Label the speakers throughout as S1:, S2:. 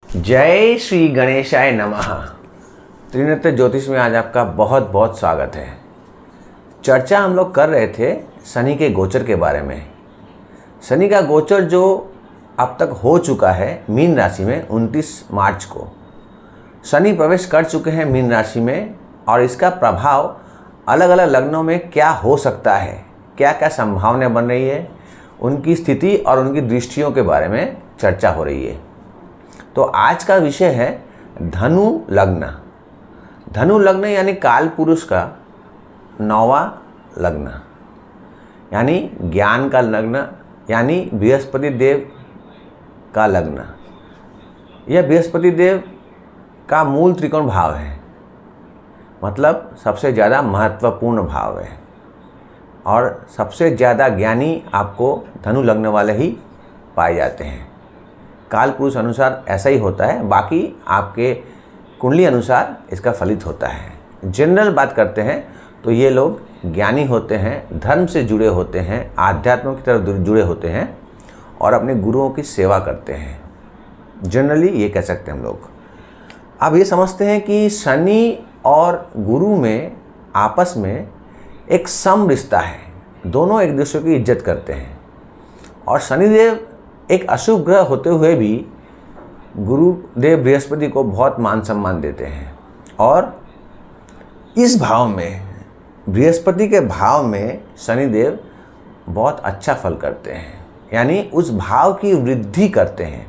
S1: जय श्री गणेशाय नमः। त्रिनेत्र ज्योतिष में आज आपका बहुत बहुत स्वागत है। चर्चा हम लोग कर रहे थे शनि के गोचर के बारे में। शनि का गोचर जो अब तक हो चुका है मीन राशि में 29 मार्च को शनि प्रवेश कर चुके हैं मीन राशि में, और इसका प्रभाव अलग अलग लग्नों में क्या हो सकता है, क्या क्या संभावनाएं बन रही है, उनकी स्थिति और उनकी दृष्टियों के बारे में चर्चा हो रही है। तो आज का विषय है धनु लग्न। धनु लग्न यानी काल पुरुष का 9वां लग्न, यानी ज्ञान का लग्न, यानी बृहस्पति देव का लग्न। यह बृहस्पति देव का मूल त्रिकोण भाव है, मतलब सबसे ज़्यादा महत्वपूर्ण भाव है, और सबसे ज़्यादा ज्ञानी आपको धनु लग्न वाले ही पाए जाते हैं। काल पुरुष अनुसार ऐसा ही होता है, बाकी आपके कुंडली अनुसार इसका फलित होता है। जनरल बात करते हैं तो ये लोग ज्ञानी होते हैं, धर्म से जुड़े होते हैं, आध्यात्म की तरफ जुड़े होते हैं और अपने गुरुओं की सेवा करते हैं। जनरली ये कह सकते हैं हम लोग। अब ये समझते हैं कि शनि और गुरु में आपस में एक सम रिश्ता है, दोनों एक दूसरे की इज्जत करते हैं, और शनिदेव एक अशुभ ग्रह होते हुए भी गुरुदेव बृहस्पति को बहुत मान सम्मान देते हैं। और इस भाव में, बृहस्पति के भाव में शनिदेव बहुत अच्छा फल करते हैं, यानी उस भाव की वृद्धि करते हैं।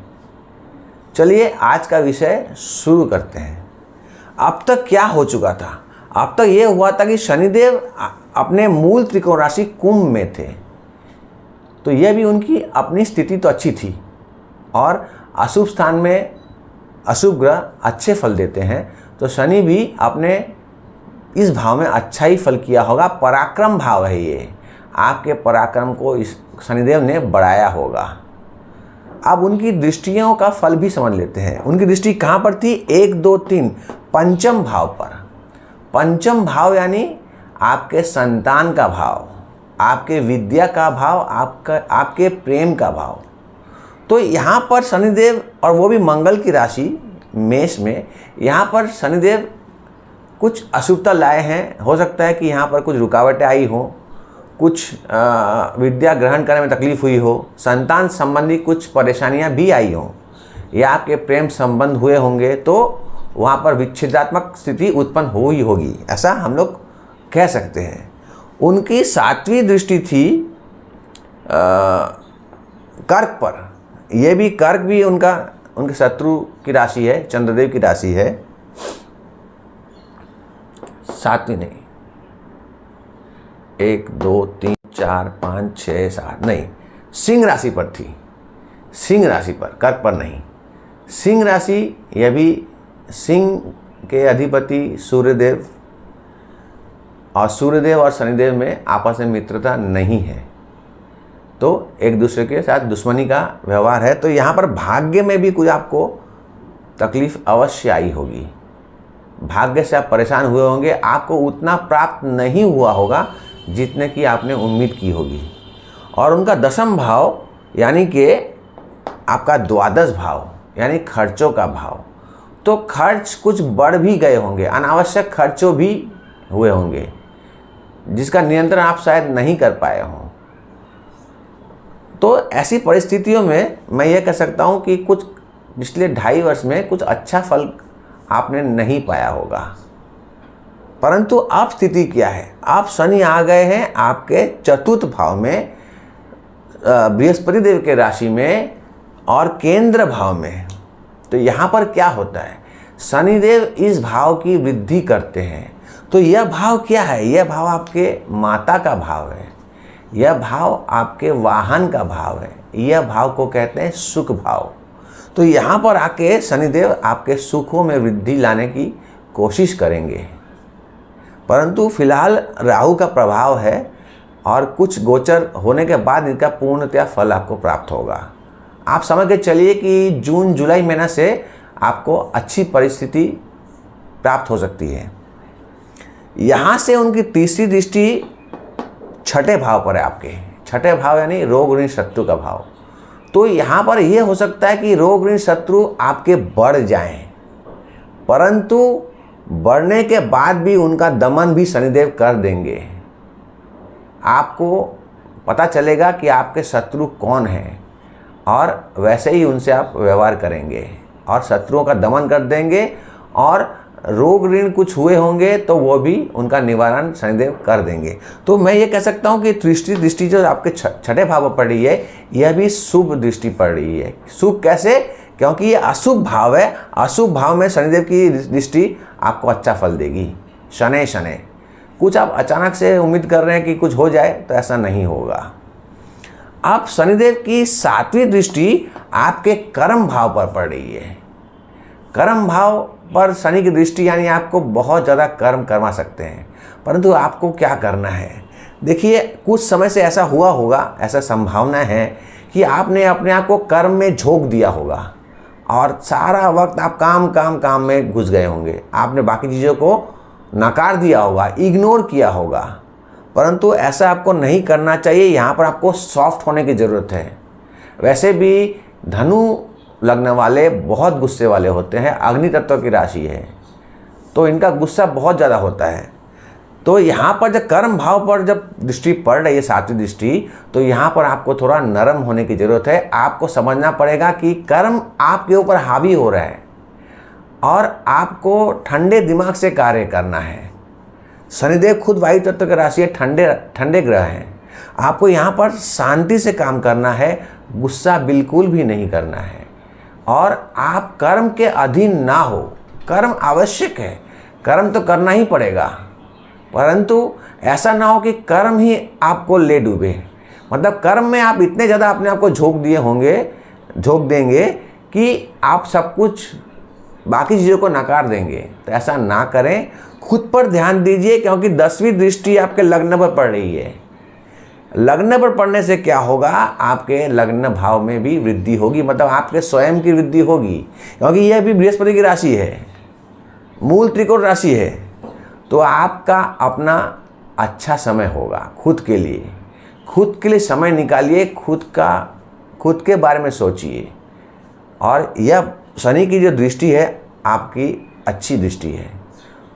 S1: चलिए आज का विषय शुरू करते हैं। अब तक क्या हो चुका था? अब तक ये हुआ था कि शनिदेव अपने मूल त्रिकोण राशि कुंभ में थे, तो यह भी उनकी अपनी स्थिति तो अच्छी थी, और अशुभ स्थान में अशुभ ग्रह अच्छे फल देते हैं, तो शनि भी अपने इस भाव में अच्छा ही फल किया होगा। पराक्रम भाव है ये, आपके पराक्रम को इस शनिदेव ने बढ़ाया होगा। अब उनकी दृष्टियों का फल भी समझ लेते हैं। उनकी दृष्टि कहाँ पर थी? 1, 2, 3 पंचम भाव पर। पंचम भाव यानी आपके संतान का भाव, आपके विद्या का भाव, आपके प्रेम का भाव। तो यहाँ पर शनिदेव, और वो भी मंगल की राशि मेष में, यहाँ पर शनिदेव कुछ अशुभता लाए हैं। हो सकता है कि यहाँ पर कुछ रुकावटें आई हो, कुछ विद्या ग्रहण करने में तकलीफ हुई हो, संतान संबंधी कुछ परेशानियाँ भी आई हों, या आपके प्रेम संबंध हुए होंगे, तो वहाँ पर विच्छेदात्मक स्थिति उत्पन्न हुई होगी, ऐसा हम लोग कह सकते हैं। उनकी 7वीं दृष्टि थी कर्क पर। यह भी, कर्क भी उनके शत्रु की राशि है, चंद्रदेव की राशि है। 7वीं नहीं, 1, 2, 3, 4, 5, 6, 7 नहीं, सिंह राशि पर थी। सिंह राशि पर, कर्क पर नहीं। सिंह राशि, यह भी सिंह के अधिपति सूर्यदेव, और सूर्यदेव और शनिदेव में आपस में मित्रता नहीं है, तो एक दूसरे के साथ दुश्मनी का व्यवहार है। तो यहाँ पर भाग्य में भी कुछ आपको तकलीफ अवश्य आई होगी। भाग्य से आप परेशान हुए होंगे, आपको उतना प्राप्त नहीं हुआ होगा जितने की आपने उम्मीद की होगी। और उनका 10वां भाव यानी कि आपका 12वां भाव यानी खर्चों का भाव, तो खर्च कुछ बढ़ भी गए होंगे, अनावश्यक खर्चों भी हुए होंगे जिसका नियंत्रण आप शायद नहीं कर पाए हों। तो ऐसी परिस्थितियों में मैं ये कह सकता हूँ कि कुछ पिछले 2.5 वर्ष में कुछ अच्छा फल आपने नहीं पाया होगा। परंतु अब स्थिति क्या है? आप शनि आ गए हैं आपके 4th भाव में, बृहस्पति देव के राशि में और केंद्र भाव में। तो यहाँ पर क्या होता है? शनिदेव इस भाव की वृद्धि करते हैं। तो यह भाव क्या है? यह भाव आपके माता का भाव है, यह भाव आपके वाहन का भाव है, यह भाव को कहते हैं सुख भाव। तो यहाँ पर आके शनिदेव आपके सुखों में वृद्धि लाने की कोशिश करेंगे। परंतु फिलहाल राहु का प्रभाव है, और कुछ गोचर होने के बाद इनका पूर्णतः फल आपको प्राप्त होगा। आप समझ के चलिए कि जून जुलाई महीना से आपको अच्छी परिस्थिति प्राप्त हो सकती है। यहाँ से उनकी 3री दृष्टि 6ठे भाव पर है आपके। 6ठे भाव यानी रोग ऋण शत्रु का भाव। तो यहाँ पर यह हो सकता है कि रोग ऋण शत्रु आपके बढ़ जाएं, परंतु बढ़ने के बाद भी उनका दमन भी शनिदेव कर देंगे। आपको पता चलेगा कि आपके शत्रु कौन हैं और वैसे ही उनसे आप व्यवहार करेंगे और शत्रुओं का दमन कर देंगे, और रोग ऋण कुछ हुए होंगे तो वो भी उनका निवारण शनिदेव कर देंगे। तो मैं ये कह सकता हूँ कि दृष्टि जो आपके छठे भाव पर पड़ रही है, यह भी शुभ दृष्टि पड़ रही है। शुभ कैसे? क्योंकि ये अशुभ भाव है। अशुभ भाव में शनिदेव की दृष्टि आपको अच्छा फल देगी। शनै कुछ आप अचानक से उम्मीद कर रहे हैं कि कुछ हो जाए, तो ऐसा नहीं होगा। अब शनिदेव की 7वीं दृष्टि आपके कर्म भाव पर पड़ रही है। कर्म भाव पर शनि की दृष्टि यानी आपको बहुत ज़्यादा कर्म करवा सकते हैं, परंतु आपको क्या करना है? देखिए, कुछ समय से ऐसा हुआ होगा, ऐसा संभावना है कि आपने अपने आप को कर्म में झोंक दिया होगा और सारा वक्त आप काम में घुस गए होंगे। आपने बाकी चीज़ों को नकार दिया होगा, इग्नोर किया होगा, परंतु ऐसा आपको नहीं करना चाहिए। यहाँ पर आपको सॉफ्ट होने की ज़रूरत है। वैसे भी धनु लग्न वाले बहुत गुस्से वाले होते हैं, अग्नि तत्व की राशि है, तो इनका गुस्सा बहुत ज़्यादा होता है। तो यहाँ पर जब कर्म भाव पर जब दृष्टि पड़ रही है, 7वीं दृष्टि, तो यहाँ पर आपको थोड़ा नरम होने की ज़रूरत है। आपको समझना पड़ेगा कि कर्म आपके ऊपर हावी हो रहा है और आपको ठंडे दिमाग से कार्य करना है। शनिदेव खुद वायु तत्व की राशि है, ठंडे ग्रह हैं। आपको यहाँ पर शांति से काम करना है, गुस्सा बिल्कुल भी नहीं करना है, और आप कर्म के अधीन ना हो। कर्म आवश्यक है, कर्म तो करना ही पड़ेगा, परंतु ऐसा ना हो कि कर्म ही आपको ले डूबे। मतलब कर्म में आप इतने ज़्यादा अपने आप को झोंक देंगे कि आप सब कुछ बाकी चीज़ों को नकार देंगे। तो ऐसा ना करें, खुद पर ध्यान दीजिए, क्योंकि 10वीं दृष्टि आपके लग्न पर पड़ रही है। लग्न पर पड़ने से क्या होगा? आपके लग्न भाव में भी वृद्धि होगी, मतलब आपके स्वयं की वृद्धि होगी, क्योंकि यह भी बृहस्पति की राशि है, मूल त्रिकोण राशि है। तो आपका अपना अच्छा समय होगा खुद के लिए समय निकालिए, खुद के बारे में सोचिए। और यह शनि की जो दृष्टि है आपकी अच्छी दृष्टि है।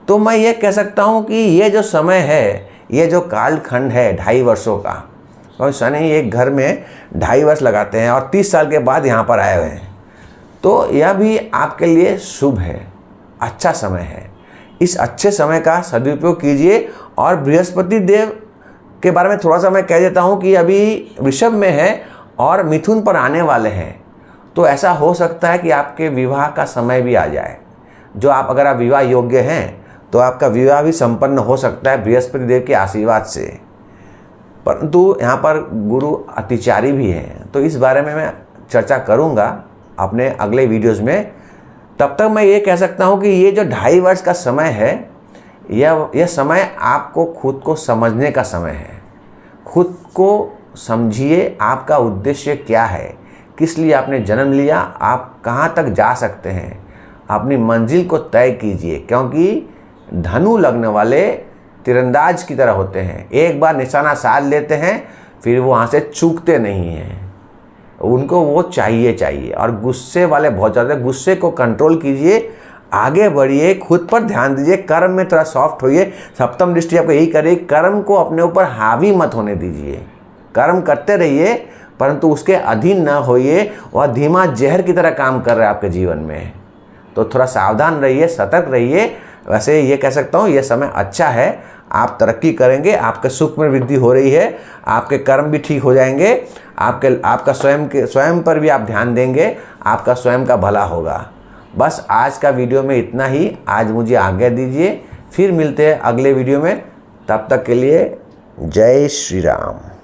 S1: तो मैं ये कह सकता हूँ कि ये जो समय है, ये जो कालखंड है 2.5 वर्षों का, और शनि एक घर में 2.5 वर्ष लगाते हैं और 30 साल के बाद यहाँ पर आए हुए हैं, तो यह भी आपके लिए शुभ है, अच्छा समय है। इस अच्छे समय का सदुपयोग कीजिए। और बृहस्पति देव के बारे में थोड़ा सा मैं कह देता हूँ कि अभी वृषभ में है और मिथुन पर आने वाले हैं, तो ऐसा हो सकता है कि आपके विवाह का समय भी आ जाए। अगर आप विवाह योग्य हैं तो आपका विवाह भी संपन्न हो सकता है बृहस्पति देव के आशीर्वाद से। परंतु यहाँ पर गुरु अतिचारी भी हैं, तो इस बारे में मैं चर्चा करूँगा अपने अगले वीडियोज़ में। तब तक मैं ये कह सकता हूँ कि ये जो 2.5 वर्ष का समय है, यह समय आपको खुद को समझने का समय है। खुद को समझिए, आपका उद्देश्य क्या है, किस लिए आपने जन्म लिया, आप कहाँ तक जा सकते हैं, अपनी मंजिल को तय कीजिए। क्योंकि धनु लग्न वाले तीरंदाज की तरह होते हैं, एक बार निशाना साध लेते हैं, फिर वो वहाँ से चूकते नहीं हैं, उनको वो चाहिए। और गुस्से वाले बहुत ज़्यादा, गुस्से को कंट्रोल कीजिए, आगे बढ़िए, खुद पर ध्यान दीजिए, कर्म में थोड़ा सॉफ्ट होइए। 7वीं दृष्टि आपको यही करे, कर्म को अपने ऊपर हावी मत होने दीजिए। कर्म करते रहिए, परंतु उसके अधीन न होइए। वह धीमा जहर की तरह काम कर रहा है आपके जीवन में, तो थोड़ा सावधान रहिए, सतर्क रहिए। वैसे ये कह सकता हूँ, यह समय अच्छा है, आप तरक्की करेंगे, आपके सुख में वृद्धि हो रही है, आपके कर्म भी ठीक हो जाएंगे, आपका स्वयं पर भी आप ध्यान देंगे, आपका स्वयं का भला होगा। बस आज का वीडियो में इतना ही। आज मुझे आज्ञा दीजिए, फिर मिलते हैं अगले वीडियो में। तब तक के लिए जय श्री राम।